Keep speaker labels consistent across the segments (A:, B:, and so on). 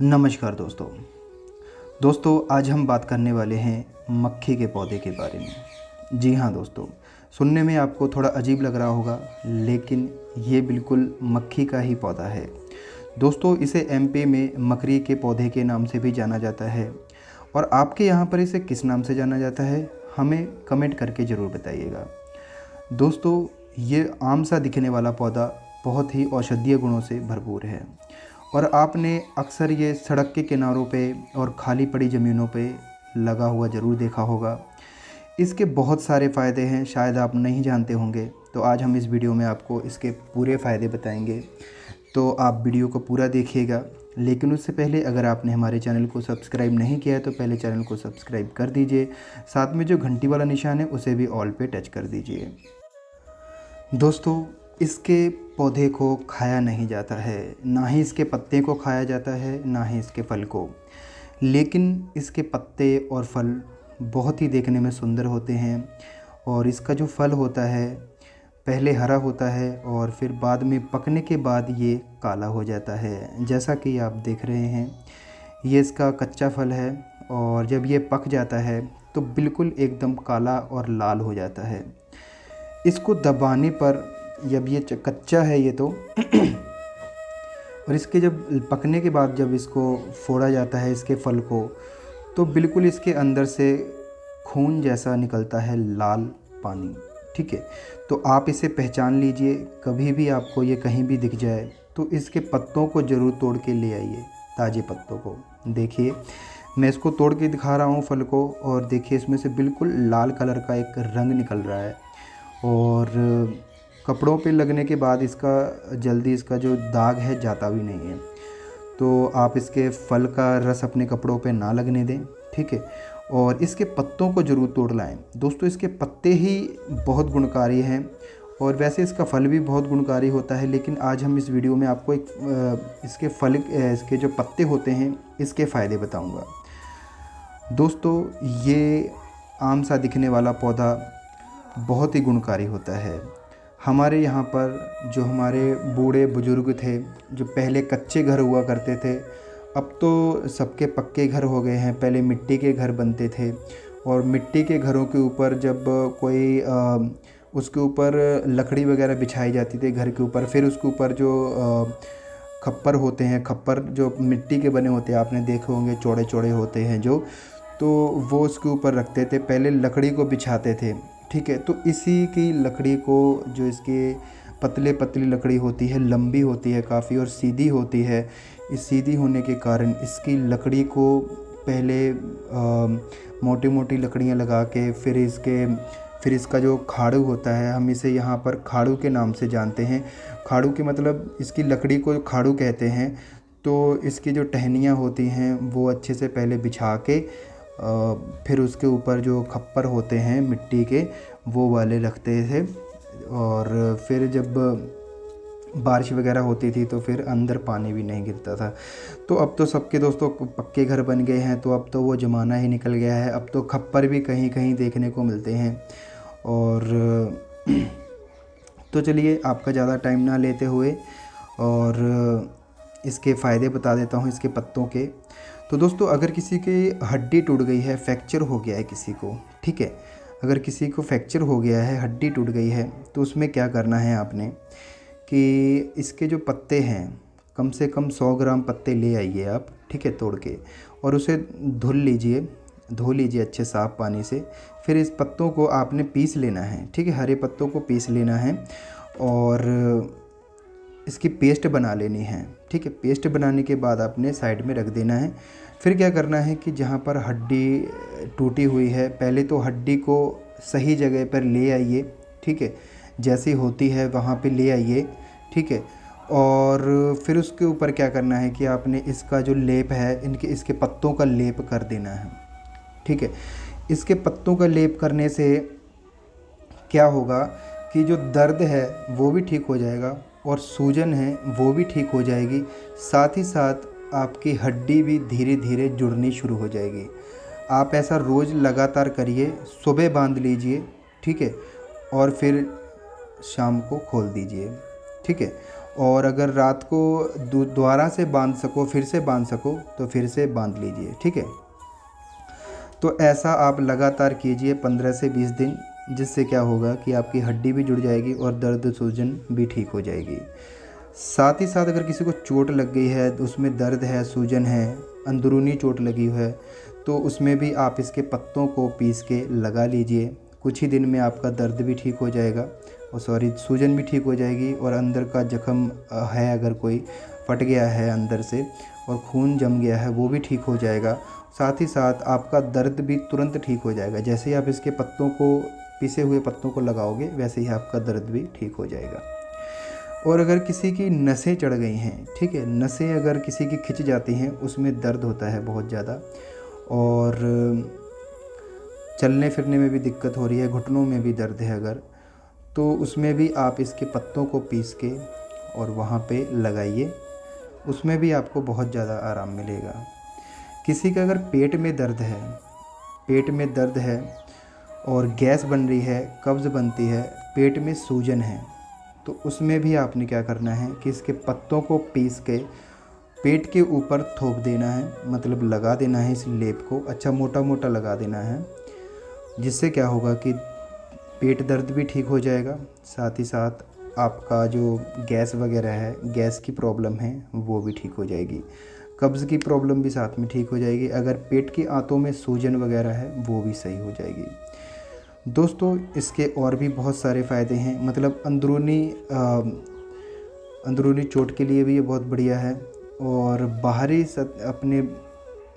A: नमस्कार दोस्तों आज हम बात करने वाले हैं मक्खी के पौधे के बारे में। जी हाँ दोस्तों, सुनने में आपको थोड़ा अजीब लग रहा होगा, लेकिन ये बिल्कुल मक्खी का ही पौधा है। दोस्तों इसे एमपी में मकड़ी के पौधे के नाम से भी जाना जाता है। और आपके यहाँ पर इसे किस नाम से जाना जाता है, हमें कमेंट करके ज़रूर बताइएगा। दोस्तों ये आम सा दिखने वाला पौधा बहुत ही औषधीय गुणों से भरपूर है और आपने अक्सर ये सड़क के किनारों पे और खाली पड़ी ज़मीनों पे लगा हुआ ज़रूर देखा होगा। इसके बहुत सारे फ़ायदे हैं, शायद आप नहीं जानते होंगे। तो आज हम इस वीडियो में आपको इसके पूरे फ़ायदे बताएंगे, तो आप वीडियो को पूरा देखिएगा। लेकिन उससे पहले अगर आपने हमारे चैनल को सब्सक्राइब नहीं किया है तो पहले चैनल को सब्सक्राइब कर दीजिए, साथ में जो घंटी वाला निशान है उसे भी ऑल पे टच कर दीजिए। दोस्तों इसके पौधे को खाया नहीं जाता है, ना ही इसके पत्ते को खाया जाता है, ना ही इसके फल को। लेकिन इसके पत्ते और फल बहुत ही देखने में सुंदर होते हैं। और इसका जो फल होता है पहले हरा होता है और फिर बाद में पकने के बाद ये काला हो जाता है। जैसा कि आप देख रहे हैं, ये इसका कच्चा फल है और जब ये पक जाता है तो बिल्कुल एकदम काला और लाल हो जाता है। इसको दबाने पर, जब ये कच्चा है ये तो और इसके जब पकने के बाद जब इसको फोड़ा जाता है इसके फल को, तो बिल्कुल इसके अंदर से खून जैसा निकलता है, लाल पानी। ठीक है, तो आप इसे पहचान लीजिए। कभी भी आपको ये कहीं भी दिख जाए तो इसके पत्तों को ज़रूर तोड़ के ले आइए, ताज़े पत्तों को। देखिए मैं इसको तोड़ के दिखा रहा हूँ फल को, और देखिए इसमें से बिल्कुल लाल कलर का एक रंग निकल रहा है। और कपड़ों पे लगने के बाद इसका जल्दी इसका जो दाग है जाता भी नहीं है। तो आप इसके फल का रस अपने कपड़ों पे ना लगने दें, ठीक है। और इसके पत्तों को ज़रूर तोड़ लाएं। दोस्तों इसके पत्ते ही बहुत गुणकारी हैं और वैसे इसका फल भी बहुत गुणकारी होता है, लेकिन आज हम इस वीडियो में आपको इसके फल, इसके जो पत्ते होते हैं इसके फ़ायदे बताऊँगा। दोस्तों ये आम सा दिखने वाला पौधा बहुत ही गुणकारी होता है। हमारे यहाँ पर जो हमारे बूढ़े बुज़ुर्ग थे, जो पहले कच्चे घर हुआ करते थे, अब तो सबके पक्के घर हो गए हैं। पहले मिट्टी के घर बनते थे और मिट्टी के घरों के ऊपर जब कोई उसके ऊपर लकड़ी वगैरह बिछाई जाती थी घर के ऊपर, फिर उसके ऊपर जो खप्पर होते हैं, खप्पर जो मिट्टी के बने होते हैं, आपने देखे होंगे, चौड़े चौड़े होते हैं जो, तो वो उसके ऊपर रखते थे, पहले लकड़ी को बिछाते थे। ठीक है, तो इसी की लकड़ी को, जो इसके पतले पतली लकड़ी होती है, लंबी होती है काफ़ी और सीधी होती है। इस सीधी होने के कारण इसकी लकड़ी को पहले मोटी मोटी लकड़ियाँ लगा के फिर इसका जो खाड़ू होता है, हम इसे यहाँ पर खाड़ू के नाम से जानते हैं। खाड़ू के मतलब इसकी लकड़ी को खाड़ू कहते हैं। तो इसकी जो टहनियाँ होती हैं वो अच्छे से पहले बिछा के फिर उसके ऊपर जो खप्पर होते हैं मिट्टी के, वो वाले रखते थे। और फिर जब बारिश वगैरह होती थी तो फिर अंदर पानी भी नहीं गिरता था। तो अब तो सबके दोस्तों पक्के घर बन गए हैं, तो अब तो वो ज़माना ही निकल गया है। अब तो खप्पर भी कहीं कहीं देखने को मिलते हैं। और तो चलिए आपका ज़्यादा टाइम ना लेते हुए और इसके फ़ायदे बता देता हूँ इसके पत्तों के। तो दोस्तों अगर किसी की हड्डी टूट गई है, फ्रैक्चर हो गया है किसी को, ठीक है, अगर किसी को फ्रैक्चर हो गया है, हड्डी टूट गई है, तो उसमें क्या करना है आपने कि इसके जो पत्ते हैं, कम से कम 100 ग्राम पत्ते ले आइए आप, ठीक है, तोड़ के, और उसे धो लीजिए अच्छे साफ़ पानी से। फिर इस पत्तों को आपने पीस लेना है, ठीक है, हरे पत्तों को पीस लेना है और इसकी पेस्ट बना लेनी है, ठीक है। पेस्ट बनाने के बाद आपने साइड में रख देना है। फिर क्या करना है कि जहाँ पर हड्डी टूटी हुई है, पहले तो हड्डी को सही जगह पर ले आइए, ठीक है, जैसी होती है वहाँ पे ले आइए, ठीक है। और फिर उसके ऊपर क्या करना है कि आपने इसका जो लेप है, इसके पत्तों का लेप कर देना है, ठीक है। इसके पत्तों का लेप करने से क्या होगा कि जो दर्द है वो भी ठीक हो जाएगा और सूजन है वो भी ठीक हो जाएगी। साथ ही साथ आपकी हड्डी भी धीरे धीरे जुड़नी शुरू हो जाएगी। आप ऐसा रोज़ लगातार करिए, सुबह बांध लीजिए, ठीक है, और फिर शाम को खोल दीजिए, ठीक है। और अगर रात को दोबारा से बांध सको, फिर से बांध सको तो फिर से बांध लीजिए, ठीक है। तो ऐसा आप लगातार कीजिए 15 से 20 दिन, जिससे क्या होगा कि आपकी हड्डी भी जुड़ जाएगी और दर्द सूजन भी ठीक हो जाएगी। साथ ही साथ अगर किसी को चोट लग गई है, उसमें दर्द है, सूजन है, अंदरूनी चोट लगी हुई है, तो उसमें भी आप इसके पत्तों को पीस के लगा लीजिए। कुछ ही दिन में आपका दर्द भी ठीक हो जाएगा और सूजन भी ठीक हो जाएगी, और अंदर का जख्म है अगर कोई फट गया है अंदर से और खून जम गया है वो भी ठीक हो जाएगा। साथ ही साथ आपका दर्द भी तुरंत ठीक हो जाएगा। जैसे ही आप इसके पत्तों को, पिसे हुए पत्तों को लगाओगे, वैसे ही आपका दर्द भी ठीक हो जाएगा। और अगर किसी की नसें चढ़ गई हैं, ठीक है, नसें अगर किसी की खिंच जाती हैं, उसमें दर्द होता है बहुत ज़्यादा, और चलने फिरने में भी दिक्कत हो रही है, घुटनों में भी दर्द है अगर, तो उसमें भी आप इसके पत्तों को पीस के और वहाँ पे लगाइए, उसमें भी आपको बहुत ज़्यादा आराम मिलेगा। किसी का अगर पेट में दर्द है और गैस बन रही है, कब्ज़ बनती है, पेट में सूजन है, तो उसमें भी आपने क्या करना है कि इसके पत्तों को पीस के पेट के ऊपर थोप देना है, मतलब लगा देना है। इस लेप को अच्छा मोटा मोटा लगा देना है, जिससे क्या होगा कि पेट दर्द भी ठीक हो जाएगा। साथ ही साथ आपका जो गैस वगैरह है, गैस की प्रॉब्लम है, वो भी ठीक हो जाएगी। कब्ज़ की प्रॉब्लम भी साथ में ठीक हो जाएगी। अगर पेट की आंतों में सूजन वगैरह है वो भी सही हो जाएगी। दोस्तों इसके और भी बहुत सारे फ़ायदे हैं, मतलब अंदरूनी चोट के लिए भी ये बहुत बढ़िया है, और अपने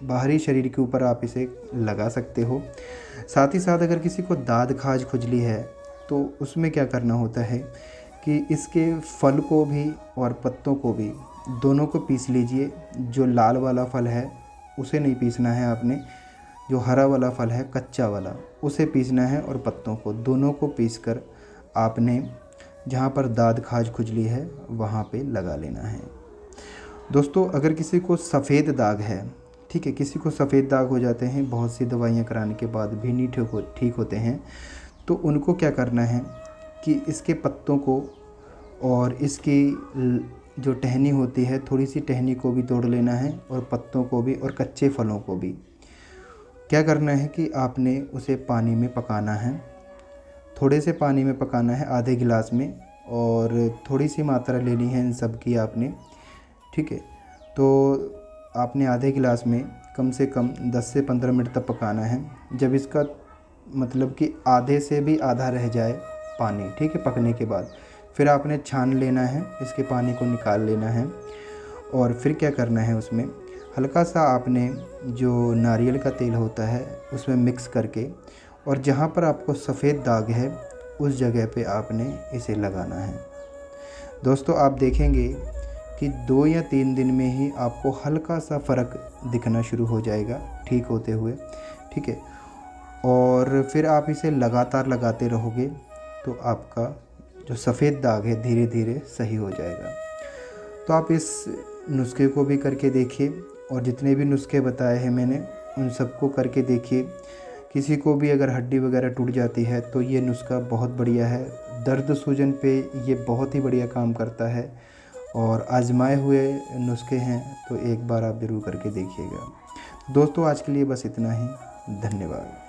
A: बाहरी शरीर के ऊपर आप इसे लगा सकते हो। साथ ही साथ अगर किसी को दाद खाज खुजली है तो उसमें क्या करना होता है कि इसके फल को भी और पत्तों को भी, दोनों को पीस लीजिए। जो लाल वाला फल है उसे नहीं पीसना है आपने, जो हरा वाला फल है कच्चा वाला उसे पीसना है, और पत्तों को, दोनों को पीसकर आपने जहाँ पर दाद खाज खुजली है वहाँ पे लगा लेना है। दोस्तों अगर किसी को सफ़ेद दाग है, ठीक है, किसी को सफ़ेद दाग हो जाते हैं, बहुत सी दवाइयाँ कराने के बाद भी नहीं ठीक होते हैं, तो उनको क्या करना है कि इसके पत्तों को और इसकी जो टहनी होती है, थोड़ी सी टहनी को भी तोड़ लेना है, और पत्तों को भी, और कच्चे फलों को भी क्या करना है कि आपने उसे पानी में पकाना है। थोड़े से पानी में पकाना है, आधे गिलास में, और थोड़ी सी मात्रा लेनी है इन सब की आपने, ठीक है। तो आपने आधे गिलास में कम से कम 10 से 15 मिनट तक पकाना है। जब इसका मतलब कि आधे से भी आधा रह जाए पानी, ठीक है, पकने के बाद फिर आपने छान लेना है, इसके पानी को निकाल लेना है, और फिर क्या करना है, उसमें हल्का सा आपने जो नारियल का तेल होता है उसमें मिक्स करके, और जहाँ पर आपको सफ़ेद दाग है उस जगह पे आपने इसे लगाना है। दोस्तों आप देखेंगे कि 2 या 3 दिन में ही आपको हल्का सा फ़र्क दिखना शुरू हो जाएगा ठीक होते हुए, ठीक है। और फिर आप इसे लगातार लगाते रहोगे तो आपका जो सफ़ेद दाग है धीरे धीरे सही हो जाएगा। तो आप इस नुस्खे को भी करके देखिए, और जितने भी नुस्खे बताए हैं मैंने उन सबको करके देखिए। किसी को भी अगर हड्डी वगैरह टूट जाती है तो ये नुस्खा बहुत बढ़िया है, दर्द सूजन पे ये बहुत ही बढ़िया काम करता है, और आजमाए हुए नुस्खे हैं, तो एक बार आप ज़रूर करके देखिएगा। दोस्तों आज के लिए बस इतना ही, धन्यवाद।